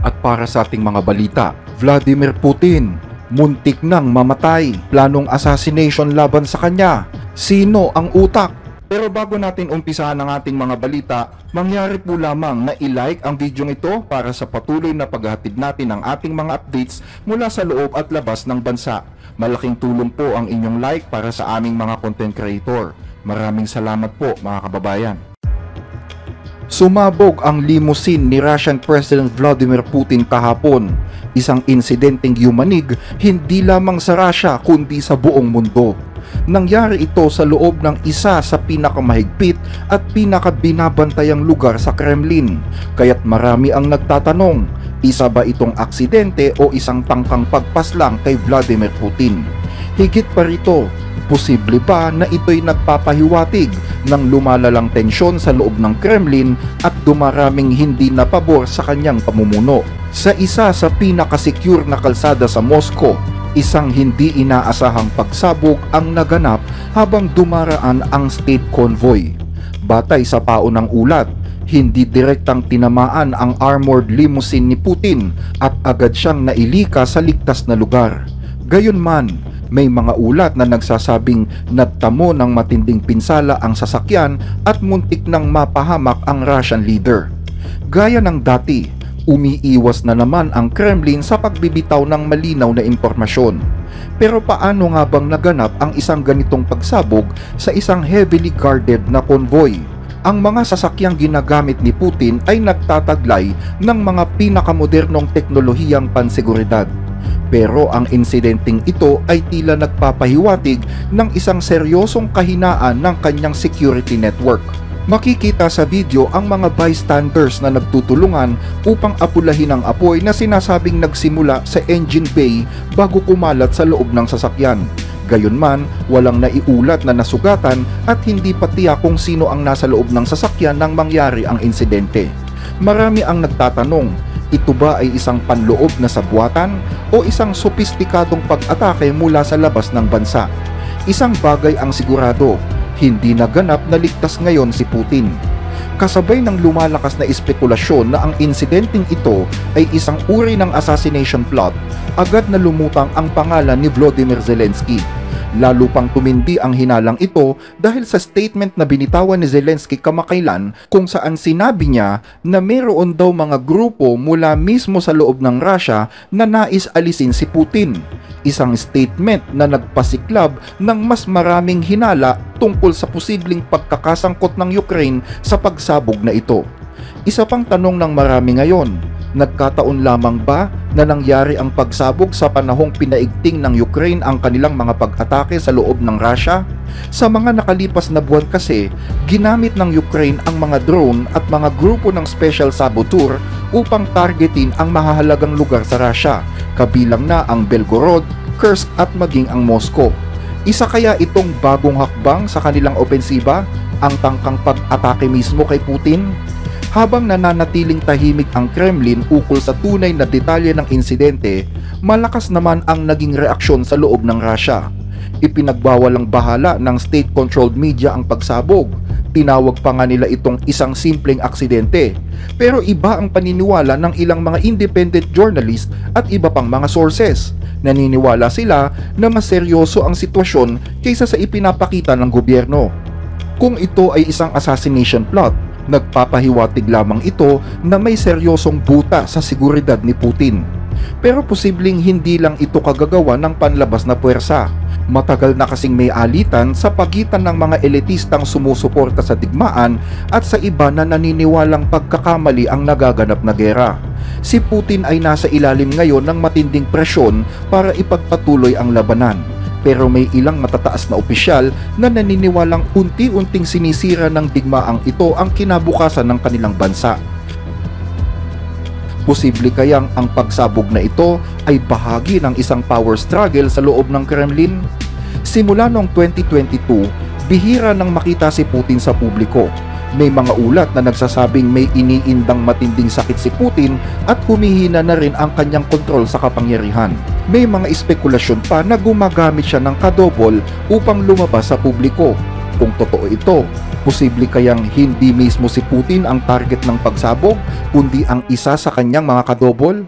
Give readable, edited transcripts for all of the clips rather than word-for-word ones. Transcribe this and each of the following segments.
At para sa ating mga balita, Vladimir Putin, muntik nang mamatay, planong assassination laban sa kanya. Sino ang utak? Pero bago natin umpisahan ang ating mga balita, mangyari po lamang na i-like ang video ito para sa patuloy na paghahatid natin ng ating mga updates mula sa loob at labas ng bansa. Malaking tulong po ang inyong like para sa aming mga content creator. Maraming salamat po mga kababayan. Sumabog ang limousine ni Russian President Vladimir Putin kahapon. Isang insidenteng yumanig hindi lamang sa Russia kundi sa buong mundo. Nangyari ito sa loob ng isa sa pinakamahigpit at pinakabinabantayang lugar sa Kremlin. Kaya't marami ang nagtatanong, isa ba itong aksidente o isang tangkang pagpaslang kay Vladimir Putin? Higit pa rito, posible ba na ito'y nagpapahiwatig ng lumalalang tensyon sa loob ng Kremlin at dumaraming hindi na pabor sa kanyang pamumuno? Sa isa sa pinakasecure na kalsada sa Moscow, isang hindi inaasahang pagsabog ang naganap habang dumaraan ang state convoy. Batay sa paunang ulat, hindi direktang tinamaan ang armored limousine ni Putin at agad siyang nailika sa ligtas na lugar. Gayunman, may mga ulat na nagsasabing nagtamo ng matinding pinsala ang sasakyan at muntik nang mapahamak ang Russian leader. Gaya ng dati, umiiwas na naman ang Kremlin sa pagbibitaw ng malinaw na impormasyon. Pero paano nga bang naganap ang isang ganitong pagsabog sa isang heavily guarded na convoy? Ang mga sasakyang ginagamit ni Putin ay nagtataglay ng mga pinakamodernong teknolohiyang panseguridad. Pero ang insidenteng ito ay tila nagpapahiwatig ng isang seryosong kahinaan ng kanyang security network. Makikita sa video ang mga bystanders na nagtutulungan upang apulahin ang apoy na sinasabing nagsimula sa engine bay bago kumalat sa loob ng sasakyan. Gayunman, walang naiulat na nasugatan at hindi pa tiyak kung sino ang nasa loob ng sasakyan nang mangyari ang insidente. Marami ang nagtatanong, ito ba ay isang panloob na sabuatan o isang sopistikadong pag-atake mula sa labas ng bansa? Isang bagay ang sigurado, hindi naganap na ligtas ngayon si Putin. Kasabay ng lumalakas na espekulasyon na ang insidenteng ito ay isang uri ng assassination plot, agad na lumutang ang pangalan ni Volodymyr Zelensky. Lalo pang tumindi ang hinalang ito dahil sa statement na binitawan ni Zelensky kamakailan kung saan sinabi niya na mayroon daw mga grupo mula mismo sa loob ng Russia na nais alisin si Putin. Isang statement na nagpasiklab ng mas maraming hinala tungkol sa posibleng pagkakasangkot ng Ukraine sa pagsabog na ito. Isa pang tanong ng marami ngayon, nagkataon lamang ba na nangyari ang pagsabog sa panahong pinaigting ng Ukraine ang kanilang mga pag-atake sa loob ng Russia? Sa mga nakalipas na buwan kasi, ginamit ng Ukraine ang mga drone at mga grupo ng special saboteur upang targetin ang mahahalagang lugar sa Russia, kabilang na ang Belgorod, Kursk at maging ang Moscow. Isa kaya itong bagong hakbang sa kanilang opensiba, ang tangkang pag-atake mismo kay Putin? Habang nananatiling tahimik ang Kremlin ukol sa tunay na detalye ng insidente, malakas naman ang naging reaksyon sa loob ng Russia. Ipinagbawalang bahala ng state-controlled media ang pagsabog. Tinawag pa nga nila itong isang simpleng aksidente. Pero iba ang paniniwala ng ilang mga independent journalist at iba pang mga sources. Naniniwala sila na mas seryoso ang sitwasyon kaysa sa ipinapakita ng gobyerno. Kung ito ay isang assassination plot, nagpapahiwatig lamang ito na may seryosong buta sa seguridad ni Putin. Pero posibleng hindi lang ito kagagawa ng panlabas na puwersa. Matagal na kasing may alitan sa pagitan ng mga elitistang sumusuporta sa digmaan at sa iba na naniniwalang pagkakamali ang nagaganap na gera. Si Putin ay nasa ilalim ngayon ng matinding presyon para ipagpatuloy ang labanan. Pero may ilang matataas na opisyal na naniniwalang unti-unting sinisira ng digmaang ito ang kinabukasan ng kanilang bansa. Posible kayang ang pagsabog na ito ay bahagi ng isang power struggle sa loob ng Kremlin? Simula noong 2022, bihira nang makita si Putin sa publiko. May mga ulat na nagsasabing may iniindang matinding sakit si Putin at humihina na rin ang kanyang kontrol sa kapangyarihan. May mga espekulasyon pa na gumagamit siya ng kadobol upang lumabas sa publiko. Kung totoo ito, Posible kayang hindi mismo si Putin ang target ng pagsabog, kundi ang isa sa kanyang mga kadobol?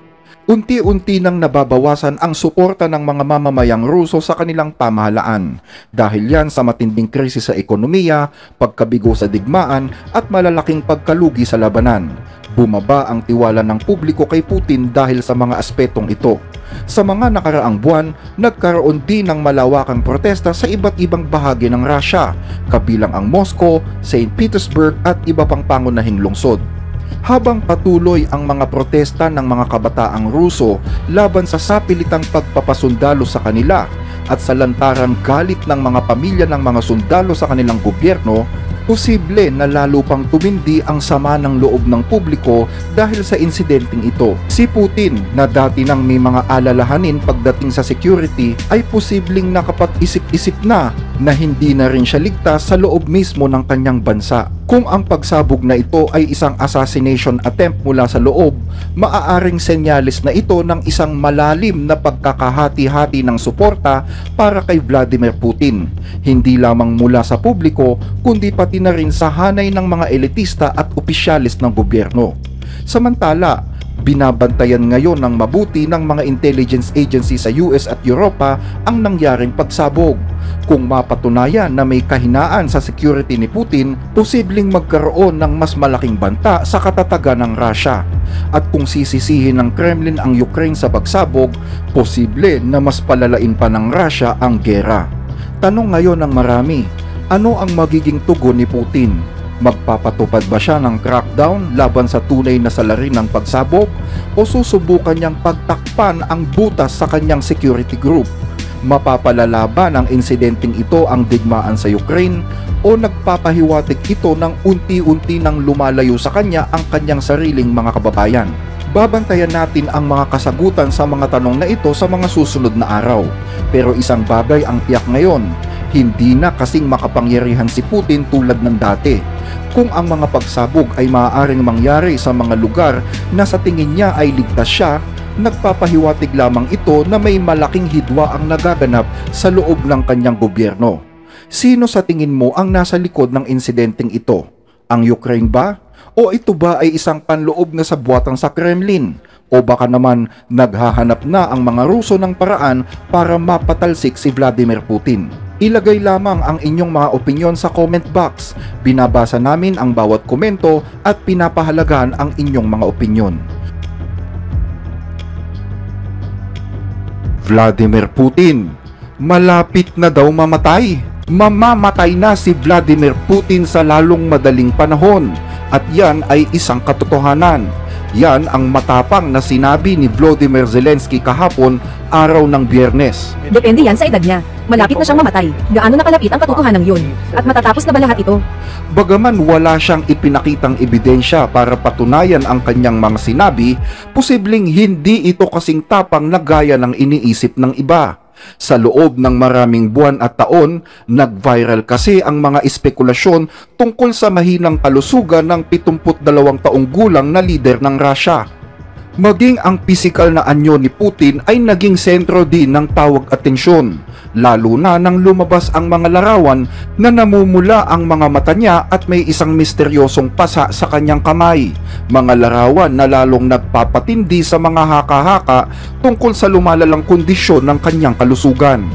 Unti-unti nang nababawasan ang suporta ng mga mamamayang Ruso sa kanilang pamahalaan dahil yan sa matinding krisis sa ekonomiya, pagkabigo sa digmaan at malalaking pagkalugi sa labanan. Bumaba ang tiwala ng publiko kay Putin dahil sa mga aspetong ito. Sa mga nakaraang buwan, nagkaroon din ng malawakang protesta sa iba't ibang bahagi ng Russia, kabilang ang Moscow, St. Petersburg at iba pang pangunahing lungsod. Habang patuloy ang mga protesta ng mga kabataang Ruso laban sa sapilitang pagpapasundalo sa kanila at sa lantarang galit ng mga pamilya ng mga sundalo sa kanilang gobyerno, posible na lalo pang tumindi ang sama ng loob ng publiko dahil sa insidenteng ito. Si Putin, na dati nang may mga alalahanin pagdating sa security, ay posibleng nakapag-isip-isip na hindi na rin siya ligtas sa loob mismo ng kanyang bansa. Kung ang pagsabog na ito ay isang assassination attempt mula sa loob, maaaring senyales na ito ng isang malalim na pagkakahati-hati ng suporta para kay Vladimir Putin, hindi lamang mula sa publiko kundi pati na rin sa hanay ng mga elitista at opisyalis ng gobyerno. Samantala, binabantayan ngayon ng mabuti ng mga intelligence agency sa US at Europa ang nangyaring pagsabog. Kung mapatunayan na may kahinaan sa security ni Putin, posibleng magkaroon ng mas malaking banta sa katatagan ng Russia. At kung sisisihin ng Kremlin ang Ukraine sa pagsabog, posible na mas palalain pa ng Russia ang gera. Tanong ngayon ng marami, ano ang magiging tugon ni Putin? Magpapatupad ba siya ng crackdown laban sa tunay na salarin ng pagsabog o susubukan niyang pagtakpan ang butas sa kanyang security group? Mapapalala ba ng insidenteng ito ang digmaan sa Ukraine o nagpapahiwatig ito ng unti-unti nang lumalayo sa kanya ang kanyang sariling mga kababayan? Babantayan natin ang mga kasagutan sa mga tanong na ito sa mga susunod na araw. Pero isang bagay ang tiyak ngayon, hindi na kasing makapangyarihan si Putin tulad ng dati. Kung ang mga pagsabog ay maaaring mangyari sa mga lugar na sa tingin niya ay ligtas siya, nagpapahiwatig lamang ito na may malaking hidwa ang nagaganap sa loob ng kanyang gobyerno. Sino sa tingin mo ang nasa likod ng insidenteng ito? Ang Ukraine ba? O ito ba ay isang panloob na sabwatang sa Kremlin? O baka naman naghahanap na ang mga Ruso ng paraan para mapatalsik si Vladimir Putin? Ilagay lamang ang inyong mga opinyon sa comment box. Binabasa namin ang bawat komento at pinapahalagan ang inyong mga opinyon. Vladimir Putin, malapit na daw mamatay. Mamamatay na si Vladimir Putin sa lalong madaling panahon. At yan ay isang katotohanan. Yan ang matapang na sinabi ni Volodymyr Zelensky kahapon, araw ng Biyernes. Depende yan sa edad niya. Malapit na siyang mamatay. Gaano nakalapit ang katotohanan yun? At matatapos na ba lahat ito? Bagaman wala siyang ipinakitang ebidensya para patunayan ang kanyang mga sinabi, posibleng hindi ito kasing tapang na gaya ng iniisip ng iba. Sa loob ng maraming buwan at taon, nag-viral kasi ang mga espekulasyon tungkol sa mahinang kalusugan ng 72 taong gulang na lider ng Russia. Maging ang pisikal na anyo ni Putin ay naging sentro din ng tawag atensyon, lalo na nang lumabas ang mga larawan na namumula ang mga mata niya at may isang misteryosong pasa sa kanyang kamay. Mga larawan na lalong nagpapatindi sa mga haka-haka tungkol sa lumalalang kondisyon ng kanyang kalusugan.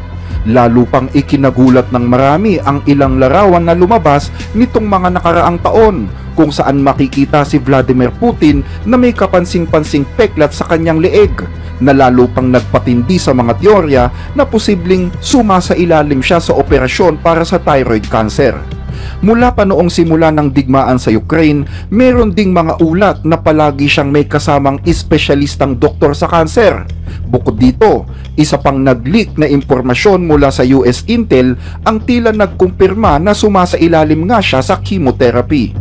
Lalo pang ikinagulat ng marami ang ilang larawan na lumabas nitong mga nakaraang taon, kung saan makikita si Vladimir Putin na may kapansing-pansing peklat sa kanyang leeg, na lalo pang nagpatindi sa mga teorya na posibleng sumasailalim siya sa operasyon para sa thyroid cancer. Mula pa noong simula ng digmaan sa Ukraine, meron ding mga ulat na palagi siyang may kasamang espesyalistang doktor sa kanser. Bukod dito, isa pang nag-leak na impormasyon mula sa US Intel ang tila nagkumpirma na sumasailalim nga siya sa chemotherapy.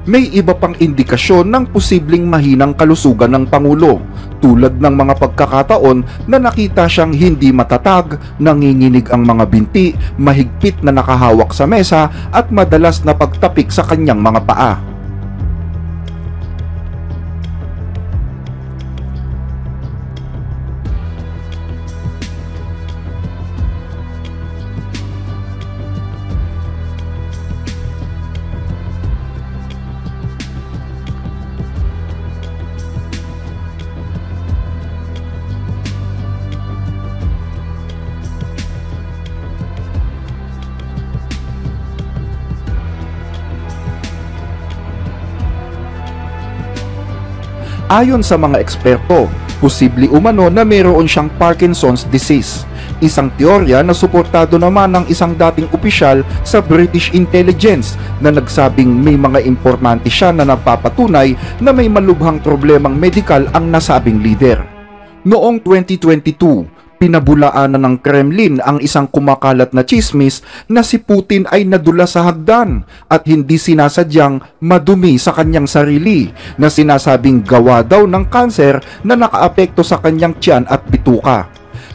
May iba pang indikasyon ng posibleng mahinang kalusugan ng Pangulo, tulad ng mga pagkakataon na nakita siyang hindi matatag, nanginginig ang mga binti, mahigpit na nakahawak sa mesa at madalas na pagtapik sa kanyang mga paa. Ayon sa mga eksperto, posible umano na mayroon siyang Parkinson's disease. Isang teorya na suportado naman ng isang dating opisyal sa British Intelligence na nagsabing may mga impormante siya na nagpapatunay na may malubhang problemang medikal ang nasabing leader. Noong 2022, pinabulaanan ng Kremlin ang isang kumakalat na tsismis na si Putin ay nadula sa hagdan at hindi sinasadyang madumi sa kanyang sarili na sinasabing gawa daw ng kanser na nakaapekto sa kanyang tiyan at bituka.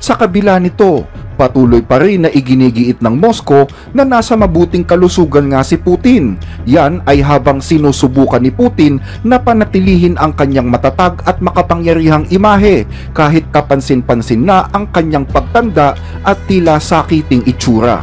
Sa kabila nito, patuloy pa rin na iginigiit ng Moscow na nasa mabuting kalusugan nga si Putin. Yan ay habang sinusubukan ni Putin na panatilihin ang kanyang matatag at makapangyarihang imahe kahit kapansin-pansin na ang kanyang pagtanda at tila sakiting itsura.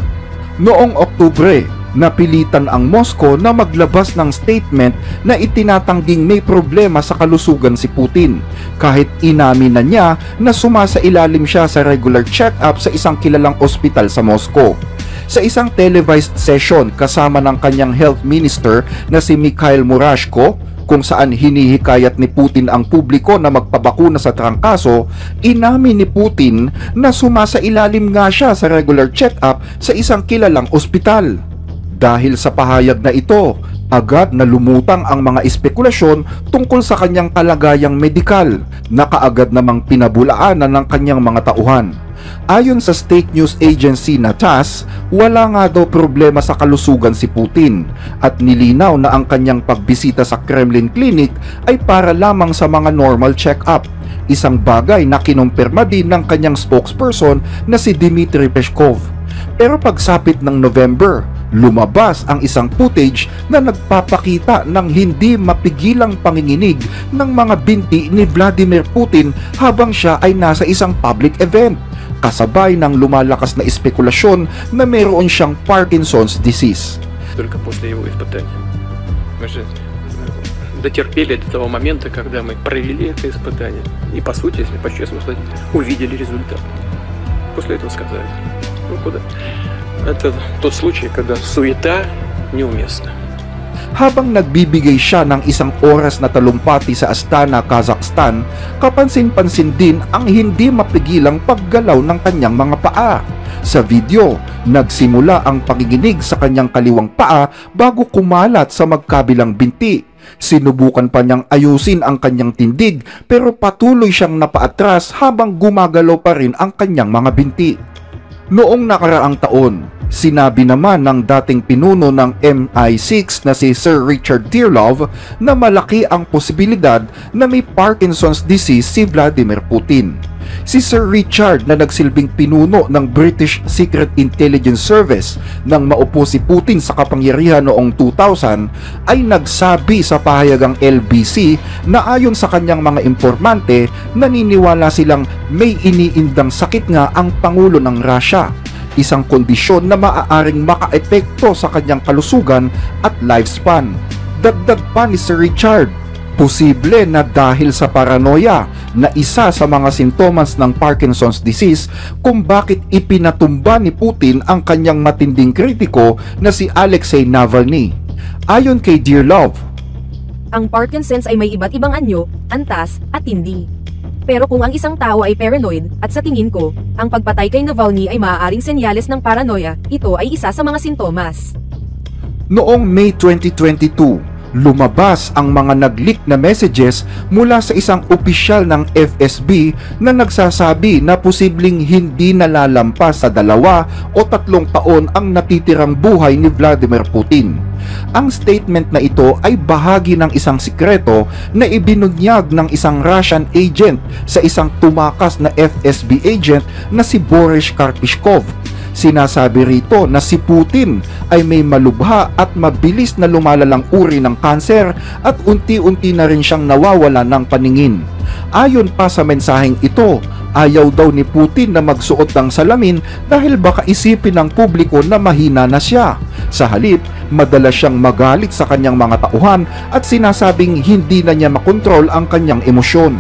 Noong Oktubre, napilitan ang Moscow na maglabas ng statement na itinatangging may problema sa kalusugan si Putin kahit inamin na niya na sumasailalim siya sa regular check-up sa isang kilalang ospital sa Moscow. Sa isang televised session kasama ng kanyang health minister na si Mikhail Murashko, kung saan hinihikayat ni Putin ang publiko na magpabakuna sa trangkaso, inamin ni Putin na sumasailalim nga siya sa regular check-up sa isang kilalang ospital. Dahil sa pahayag na ito, agad na lumutang ang mga espekulasyon tungkol sa kanyang kalagayang medikal na kaagad namang pinabulaanan ng kanyang mga tauhan. Ayon sa state news agency na TASS, wala nga daw problema sa kalusugan si Putin at nilinaw na ang kanyang pagbisita sa Kremlin Clinic ay para lamang sa mga normal check-up. Isang bagay na kinumpirma din ng kanyang spokesperson na si Dmitry Peskov. Pero pagsapit ng November, lumabas ang isang footage na nagpapakita ng hindi mapigilang panginginig ng mga binti ni Vladimir Putin habang siya ay nasa isang public event, kasabay ng lumalakas na espekulasyon na mayroon siyang Parkinson's disease. Только после его испытания. Мы же дотерпели до того момента, когда мы провели это испытание. И по сути, если по-честному сказать, увидели результат. После этого сказали, ну куда? Это тот случай, когда суета неуместна. Habang nagbibigay siya ng isang oras na talumpati sa Astana, Kazakhstan, kapansin-pansin din ang hindi mapigilang paggalaw ng kanyang mga paa. Sa video, nagsimula ang panginginig sa kanyang kaliwang paa bago kumalat sa magkabilang binti. Sinubukan pa niyang ayusin ang kanyang tindig pero patuloy siyang napaatras habang gumagalaw pa rin ang kanyang mga binti. Noong nakaraang taon, sinabi naman ng dating pinuno ng MI6 na si Sir Richard Dearlove na malaki ang posibilidad na may Parkinson's disease si Vladimir Putin. Si Sir Richard na nagsilbing pinuno ng British Secret Intelligence Service nang maupo si Putin sa kapangyarihan noong 2000 ay nagsabi sa pahayagang LBC na ayon sa kanyang mga informante, naniniwala silang may iniindang sakit nga ang Pangulo ng Russia, isang kondisyon na maaaring makaepekto sa kanyang kalusugan at lifespan. Dagdag pa ni Sir Richard, posible na dahil sa paranoia na isa sa mga sintomas ng Parkinson's disease kung bakit ipinatumba ni Putin ang kanyang matinding kritiko na si Alexei Navalny. Ayon kay Dearlove, Ang Parkinson's ay may iba't ibang anyo, antas, at tindi. Pero kung ang isang tao ay paranoid, at sa tingin ko, ang pagpatay kay Navalny ay maaaring senyales ng paranoia, ito ay isa sa mga sintomas. noong May 2022, lumabas ang mga nag-leak na messages mula sa isang opisyal ng FSB na nagsasabi na posibleng hindi nalalampas sa 2 o 3 taon ang natitirang buhay ni Vladimir Putin. Ang statement na ito ay bahagi ng isang sikreto na ibinunyag ng isang Russian agent sa isang tumakas na FSB agent na si Boris Karpyshkov. Sinasabi rito na si Putin ay may malubha at mabilis na lumalalang uri ng kanser at unti-unti na rin siyang nawawala ng paningin. Ayon pa sa mensaheng ito, ayaw daw ni Putin na magsuot ng salamin dahil baka isipin ng publiko na mahina na siya. Sa halip, madalas siyang magalit sa kanyang mga tauhan at sinasabing hindi na niya makontrol ang kanyang emosyon.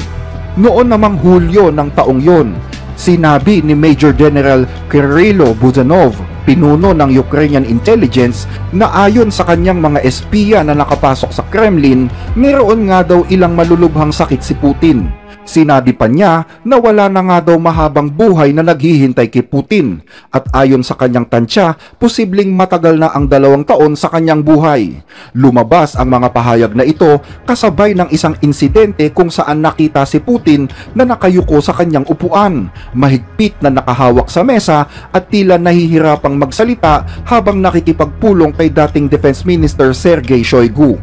Noon namang Hulyo ng taong yon, sinabi ni Major General Kirilo Budanov Pinuno ng Ukrainian intelligence na ayon sa kanyang mga espiya na nakapasok sa Kremlin, mayroon nga daw ilang malulubhang sakit si Putin. Sinabi pa niya na wala na nga daw mahabang buhay na naghihintay kay Putin at ayon sa kanyang tansya, posibleng matagal na ang 2 taon sa kanyang buhay. Lumabas ang mga pahayag na ito kasabay ng isang insidente kung saan nakita si Putin na nakayuko sa kanyang upuan, mahigpit na nakahawak sa mesa at tila nahihirapang magsalita habang nakikipagpulong kay dating Defense Minister Sergei Shoigu.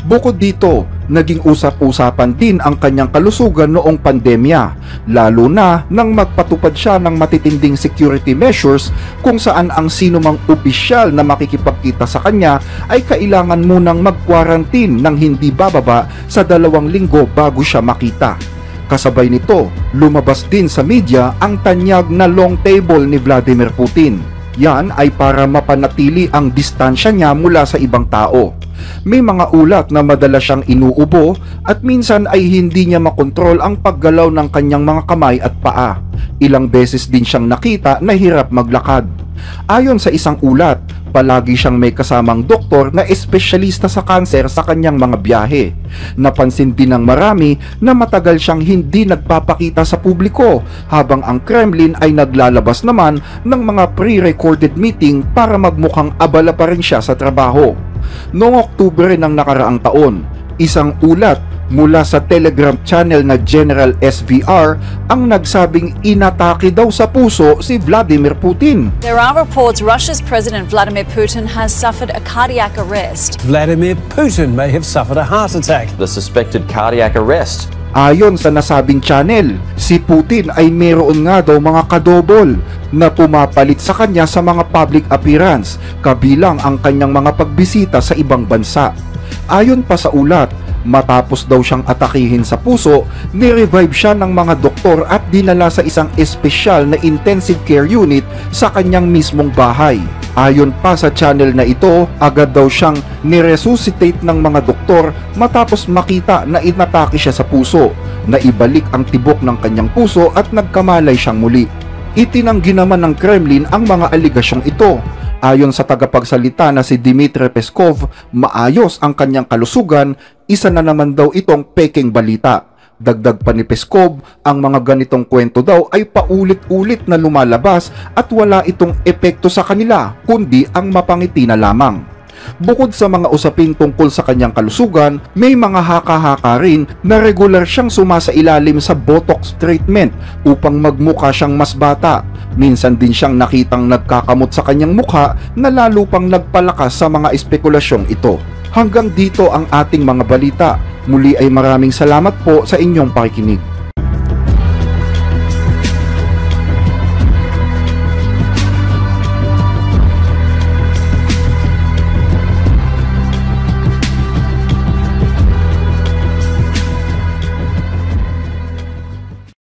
Bukod dito, naging usap-usapan din ang kanyang kalusugan noong pandemya, lalo na nang magpatupad siya ng matitinding security measures kung saan ang sinumang opisyal na makikipagkita sa kanya ay kailangan munang mag-quarantine ng hindi bababa sa 2 linggo bago siya makita. Kasabay nito, lumabas din sa media ang tanyag na long table ni Vladimir Putin. Yan ay para mapanatili ang distansya niya mula sa ibang tao. May mga ulat na madalas siyang inuubo at minsan ay hindi niya makontrol ang paggalaw ng kanyang mga kamay at paa. Ilang beses din siyang nakita na hirap maglakad. Ayon sa isang ulat, palagi siyang may kasamang doktor na espesyalista sa kanser sa kanyang mga biyahe. Napansin din ng marami na matagal siyang hindi nagpapakita sa publiko habang ang Kremlin ay naglalabas naman ng mga pre-recorded meeting para magmukhang abala pa rin siya sa trabaho. Noong Oktubre ng nakaraang taon, isang ulat mula sa Telegram channel na General SVR ang nagsabing inatake daw sa puso si Vladimir Putin. There are reports Russia's President Vladimir Putin has suffered a cardiac arrest. Vladimir Putin may have suffered a heart attack. The suspected cardiac arrest. Ayon sa nasabing channel, si Putin ay mayroon nga daw mga kadobol na pumapalit sa kanya sa mga public appearance, kabilang ang kanyang mga pagbisita sa ibang bansa. Ayon pa sa ulat, matapos daw siyang atakihin sa puso, ni-revive siya ng mga doktor at dinala sa isang espesyal na intensive care unit sa kanyang mismong bahay. Ayon pa sa channel na ito, agad daw siyang niresuscitate ng mga doktor matapos makita na inatake siya sa puso, na ibalik ang tibok ng kanyang puso at nagkamalay siyang muli. Itinanggi naman ng Kremlin ang mga aligasyong ito. Ayon sa tagapagsalita na si Dmitry Peskov, maayos ang kanyang kalusugan, isa na naman daw itong peking balita. Dagdag pa ni Peskov, ang mga ganitong kwento daw ay paulit-ulit na lumalabas at wala itong epekto sa kanila, kundi ang mapangiti na lamang. Bukod sa mga usapin tungkol sa kanyang kalusugan, may mga haka-haka rin na regular siyang sumasailalim sa Botox treatment upang magmukha siyang mas bata. Minsan din siyang nakitang nagkakamot sa kanyang mukha na lalo pang nagpalakas sa mga espekulasyong ito. Hanggang dito ang ating mga balita. Muli ay maraming salamat po sa inyong pakikinig.